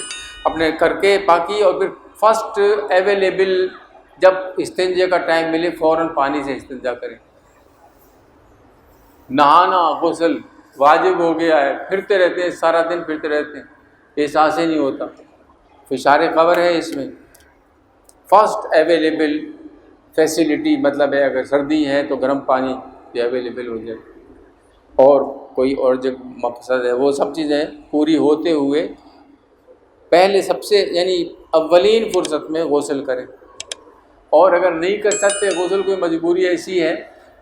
اپنے کر کے پاکی، اور پھر فرسٹ اویلیبل جب استنجے کا ٹائم ملے فوراً پانی سے استنجا کریں۔ نہانا غسل واجب ہو گیا ہے، پھرتے رہتے ہیں، سارا دن پھرتے رہتے ہیں، احساس ہی نہیں ہوتا، فشار قبر ہے اس میں۔ فرسٹ اویلیبل فیسیلٹی مطلب ہے اگر سردی ہے تو گرم پانی بھی اویلیبل ہو جائے، اور کوئی اور جو مقصد ہے وہ سب چیزیں پوری ہوتے ہوئے پہلے سب سے یعنی اولین فرصت میں غسل کریں، اور اگر نہیں کر سکتے غسل، کوئی مجبوری ایسی ہے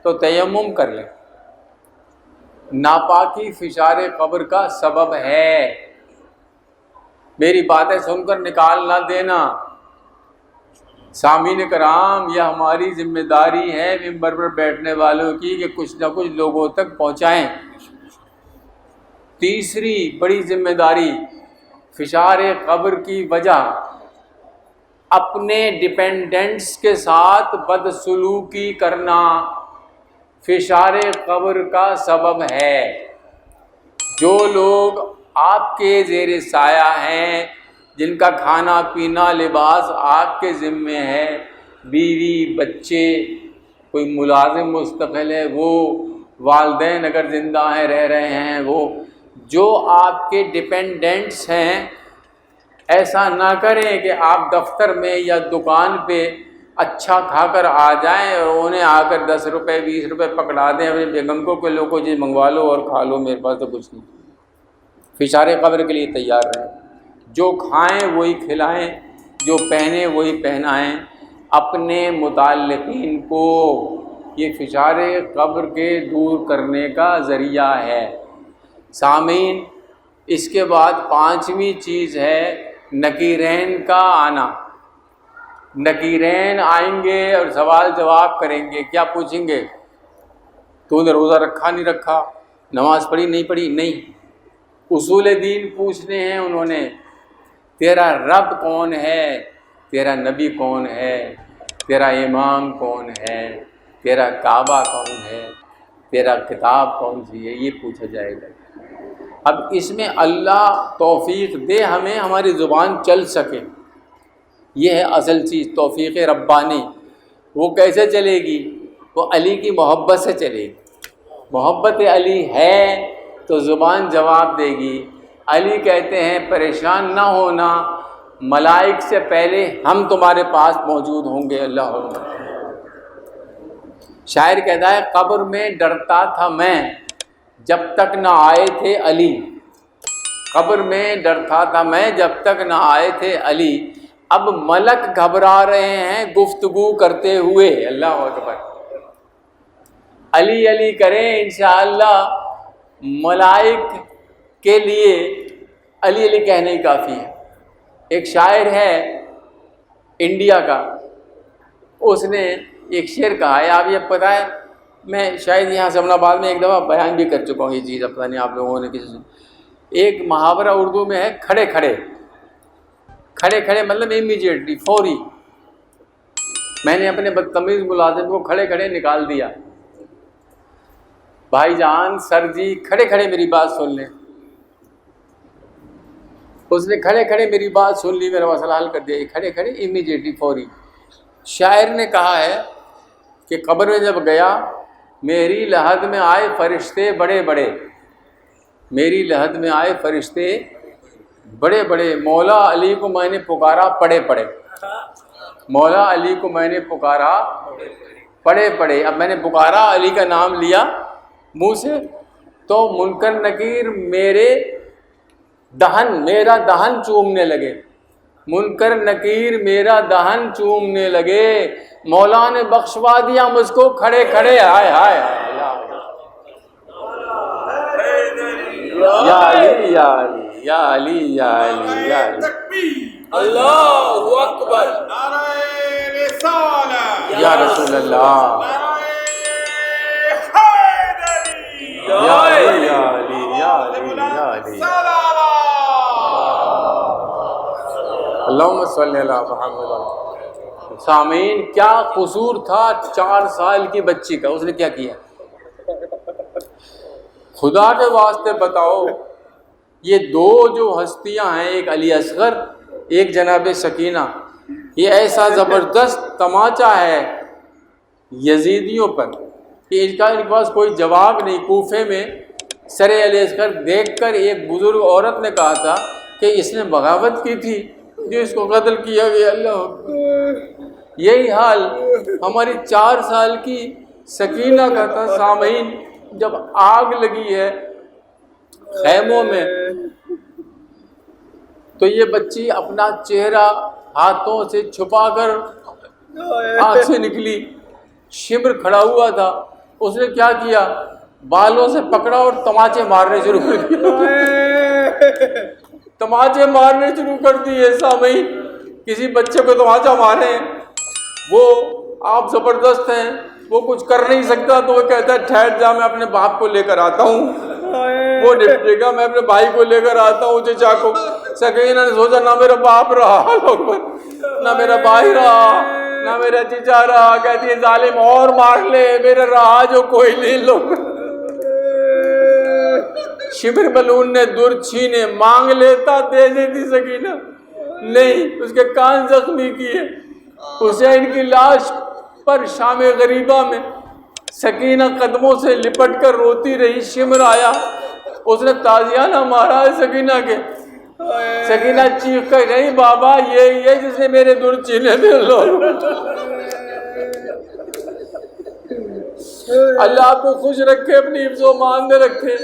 تو تیمم کر لیں۔ ناپاکی فشار قبر کا سبب ہے۔ میری باتیں سن کر نکال نہ دینا۔ سامعین کرام، یہ ہماری ذمہ داری ہے ممبر پر بیٹھنے والوں کی کہ کچھ نہ کچھ لوگوں تک پہنچائیں۔ تیسری بڑی ذمہ داری، فشار قبر کی وجہ اپنے ڈیپینڈنٹس کے ساتھ بدسلوکی کرنا فشار قبر کا سبب ہے۔ جو لوگ آپ کے زیر سایہ ہیں، جن کا کھانا پینا لباس آپ کے ذمے ہے، بیوی بچے، کوئی ملازم مستقل ہے، وہ والدین اگر زندہ ہیں رہ رہے ہیں، وہ جو آپ کے ڈیپینڈنٹس ہیں، ایسا نہ کریں کہ آپ دفتر میں یا دکان پہ اچھا کھا کر آ جائیں اور انہیں آ کر 10 روپے 20 روپے پکڑا دیں اپنے بیگم کو کہ لوگوں جی منگوا لو اور کھا لو، میرے پاس تو کچھ نہیں۔ فشار قبر کے لیے تیار رہیں، جو کھائیں وہی کھلائیں، جو پہنیں وہی پہنائیں اپنے متعلقین کو۔ یہ فشار قبر کے دور کرنے کا ذریعہ ہے۔ سامعین، اس کے بعد 5ویں چیز ہے نکیرین کا آنا۔ نکیرین آئیں گے اور سوال جواب کریں گے۔ کیا پوچھیں گے؟ تو نے روزہ رکھا نہیں رکھا، نماز پڑھی نہیں پڑھی؟ نہیں، اصول دین پوچھنے ہیں انہوں نے۔ تیرا رب کون ہے؟ تیرا نبی کون ہے؟ تیرا امام کون ہے؟ تیرا کعبہ کون ہے؟ تیرا کتاب کون سی ہے؟ یہ پوچھا جائے گا۔ اب اس میں اللہ توفیق دے ہمیں، ہماری زبان چل سکے، یہ ہے اصل چیز، توفیق ربانی۔ وہ کیسے چلے گی؟ وہ علی کی محبت سے چلے گی۔ محبت علی ہے تو زبان جواب دے گی۔ علی کہتے ہیں پریشان نہ ہونا، ملائک سے پہلے ہم تمہارے پاس موجود ہوں گے۔ اللہ اکبر۔ شاعر کہتا ہے قبر میں ڈرتا تھا میں جب تک نہ آئے تھے علی، قبر میں ڈرتا تھا میں جب تک نہ آئے تھے علی، اب ملک گھبرا رہے ہیں گفتگو کرتے ہوئے۔ اللہ اکبر۔ علی علی کریں انشاءاللہ، ملائک کے لیے علی علی کہنے ہی کافی ہے۔ ایک شاعر ہے انڈیا کا، اس نے ایک شعر کہا ہے، آپ یہ پتہ ہے میں شاید یہاں سمن آباد میں ایک دفعہ بیان بھی کر چکا ہوں یہ چیز، پتہ نہیں آپ لوگوں نے کسی سے۔ ایک محاورہ اردو میں ہے کھڑے کھڑے، کھڑے کھڑے مطلب امیجیٹلی، فوری۔ میں نے اپنے بدتمیز ملازم کو کھڑے کھڑے نکال دیا، بھائی جان سر جی کھڑے کھڑے میری بات سن لیں۔ اس نے کھڑے کھڑے میری بات سن لی، میرا مسئلہ حل کر دیا۔ کھڑے کھڑے امیجیٹلی، فوری۔ شاعر نے کہا ہے کہ قبر میں جب گیا، میری لحد میں آئے فرشتے بڑے بڑے، میری لحد میں آئے فرشتے بڑے بڑے، مولا علی کو میں نے پکارا پڑے پڑے، مولا علی کو میں نے پکارا پڑے پڑے۔ اب میں نے پکارا، علی کا نام لیا منہ سے، تو منکر نکیر میرے دہن، میرا دہن چومنے لگے، منکر نکیر میرا دہن چومنے لگے، مولا نے بخشوا دیا مجھ کو کھڑے کھڑے۔ ہائے ہائے یا علی یا علی یا علی یا علی یا علی، اللہ اکبر، یا رسول اللہ، یا علی یا علی یا علی یا علی، اللہم صلی علی محمد۔ سامعین، کیا قصور تھا 4 سال کی بچی کا؟ اس نے کیا کیا؟ خدا کے واسطے بتاؤ، یہ 2 جو ہستیاں ہیں، ایک علی اصغر ایک جناب سکینہ، یہ ایسا زبردست تماچا ہے یزیدیوں پر کہ ان کے پاس کوئی جواب نہیں۔ کوفے میں سر علی اصغر دیکھ کر ایک بزرگ عورت نے کہا تھا کہ اس نے بغاوت کی تھی جو اس کو قتل کیا گیا۔ اللہ، یہی حال ہماری 4 سال کی سکینہ کا تھا۔ سامعین، جب آگ لگی ہے خیموں میں تو یہ بچی اپنا چہرہ ہاتھوں سے چھپا کر آگ سے نکلی، شمر کھڑا ہوا تھا، اس نے کیا کیا؟ بالوں سے پکڑا اور تماچے مارنے شروع کر دیے۔ تماچے مارنے شروع کر دیے سامعین. کسی بچے کو تماچا مارے, وہ آپ زبردست ہیں, وہ کچھ کر نہیں سکتا تو وہ کہتا ہے ٹھہر جا, میں اپنے باپ کو لے کر آتا ہوں. وہ نپٹے گا, میں اپنے بھائی کو لے کر آتا ہوں, چچا کو. سکینہ نے سوچا نہ میرا باپ رہا, نہ میرا بھائی رہا, نہ میرا چچا رہا. کہتی ہے ظالم اور مار لے, میرا رہا جو کوئی نہیں. لوگ شمر ملعون نے در چھینے, مانگ لیتا دے دیتی سکینہ, نہیں, اس کے کان زخمی کیے. حسین کی لاش پر شام غریبہ میں سکینہ قدموں سے لپٹ کر روتی رہی. شمر آیا, اس نے تازیانہ مارا ہے سکینہ کے. سکینہ چیخ کر گئی بابا یہ جس نے میرے در چھینے تھے. اللہ آپ کو خوش رکھے, اپنی حفظ و امان میں رکھے.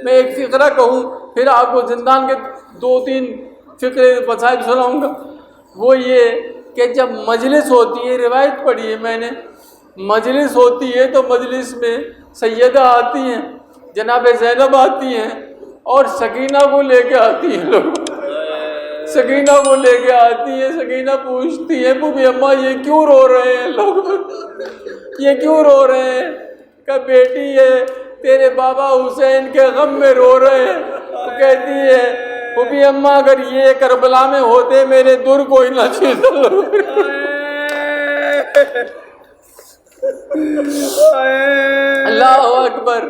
میں ایک فقرہ کہوں پھر آپ کو زندان کے 2-3 فقرے مسائل سناؤں گا. وہ یہ کہ جب مجلس ہوتی ہے, روایت پڑھی ہے میں نے, مجلس ہوتی ہے تو مجلس میں سیدہ آتی ہیں, جناب زینب آتی ہیں اور سکینہ کو لے کے آتی ہیں. لوگ سکینہ کو لے کے آتی ہیں. سکینہ پوچھتی ہے پھوپھی اماں یہ کیوں رو رہے ہیں, لوگ یہ کیوں رو رہے ہیں؟ کہ بیٹی ہے تیرے بابا حسین کے غم میں رو رہے ہیں. تو کہتی ہے پھوپھی اماں اگر یہ کربلا میں ہوتے میرے در کوئی نہ چھیتا. اللہ اکبر.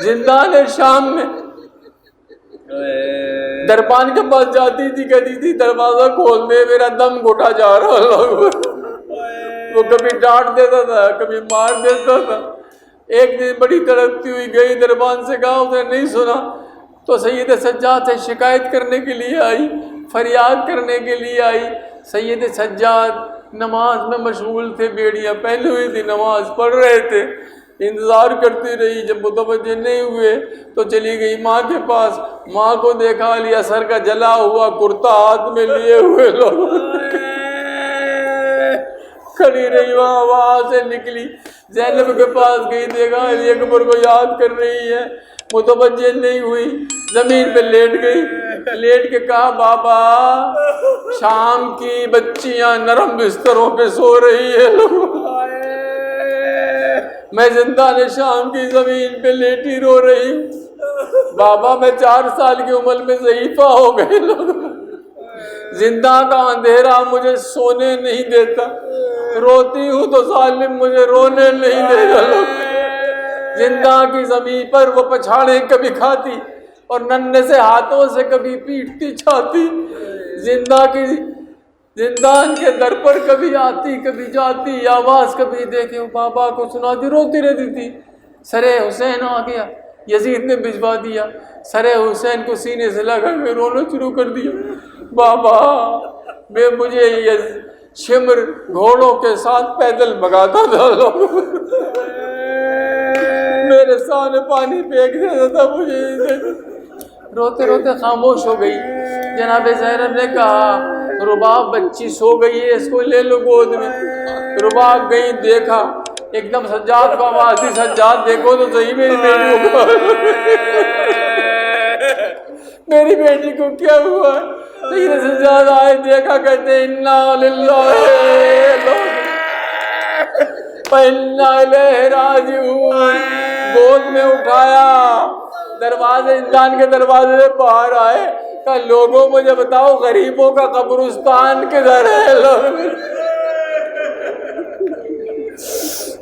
زندان شام میں دربان کے پاس جاتی تھی, کہتی تھی دروازہ کھول دے میرا دم گھٹا جا رہا. اللہ وہ کبھی ڈانٹ دیتا تھا, کبھی مار دیتا تھا. ایک دن بڑی تڑپتی ہوئی گئی, دربان سے کہا, اس نے نہیں سنا تو سید سجاد سے شکایت کرنے کے لیے آئی, فریاد کرنے کے لیے آئی. سید سجاد نماز میں مشغول تھے, بیڑیاں پہنی ہوئی تھی, نماز پڑھ رہے تھے. انتظار کرتی رہی, جب متوجہ نہیں ہوئے تو چلی گئی ماں کے پاس. ماں کو دیکھا, علی اثر کا جلا ہوا کرتا ہاتھ میں لیے ہوئے لوگ کھڑی رہی. وہاں سے نکلی, زینب کے پاس گئی, دیکھا علی اکبر کو یاد کر رہی ہے, متوجہ نہیں ہوئی, زمین پہ لیٹ گئی. لیٹ کے کہا بابا شام کی بچیاں نرم بستروں پہ سو رہی ہے, میں زندان شام کی زمین پہ لیٹی رو رہی ہوں. بابا میں 4 سال کی عمر میں ضعیفہ ہو گئی. زندہ کا اندھیرا مجھے سونے نہیں دیتا, روتی ہوں تو ظالم مجھے رونے نہیں دیتا. زندہ کی زمین پر وہ پچھاڑے کبھی کھاتی اور ننھے سے ہاتھوں سے کبھی پیٹتی چھاتی. زندان کے در پر کبھی آتی کبھی جاتی, آواز کبھی دیکھے بابا کو سناتی, روتی رہتی تھی. سر حسین آ گیا, یزید نے بھجوا دیا. سر حسین کو سینے سے لگا کے رونا شروع کر دیا. بابا مجھے یہ شمر گھوڑوں کے ساتھ پیدل بھگاتا تھا, میرے سامنے پانی پھینک دیتا تھا مجھے. روتے روتے خاموش ہو گئی. جناب زینب نے کہا رباب بچی سو گئی ہے, اس کو لے لو گود میں. رباب گئی, دیکھا ایک دم سجاد کو آواز دی, سجاد دیکھو تو صحیح میری بیٹی کو کیا ہوا. لیکن سجاد آئے, دیکھا, کہتے انا للہ انا الیہ راجعون. گود میں اٹھایا, دروازے زندان کے دروازے سے باہر آئے. کہ لوگوں مجھے بتاؤ غریبوں کا قبرستان کدھر ہے.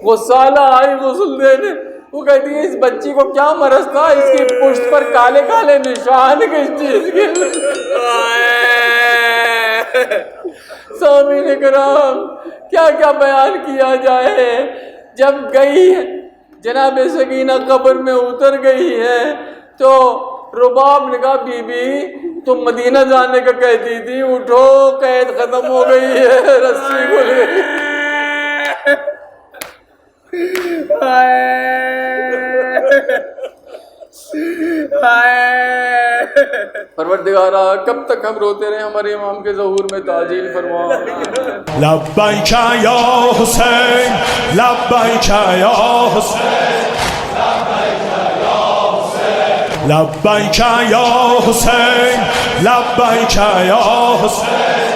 وہ سالہ آئی غسل دینے, وہ کہتی ہے اس بچی کو کیا مرض تھا, اس کی پشت پر کالے کالے نشان کس چیز کے. سامعین کرام کیا کیا بیان کیا جائے. جب گئی جناب سکینہ قبر میں اتر گئی ہے تو رباب نے کہا بی بی تم مدینہ جانے کا کہتی تھی, اٹھو قید ختم ہو گئی ہے, رسی کھل گئی. پروردگارا کب تک ہم روتے رہے, ہمارے امام کے ظہور میں تعجیل فرما. لبیک یا حسین, لبیک یا حسین, لبیک یا حسین لبیک یا حسین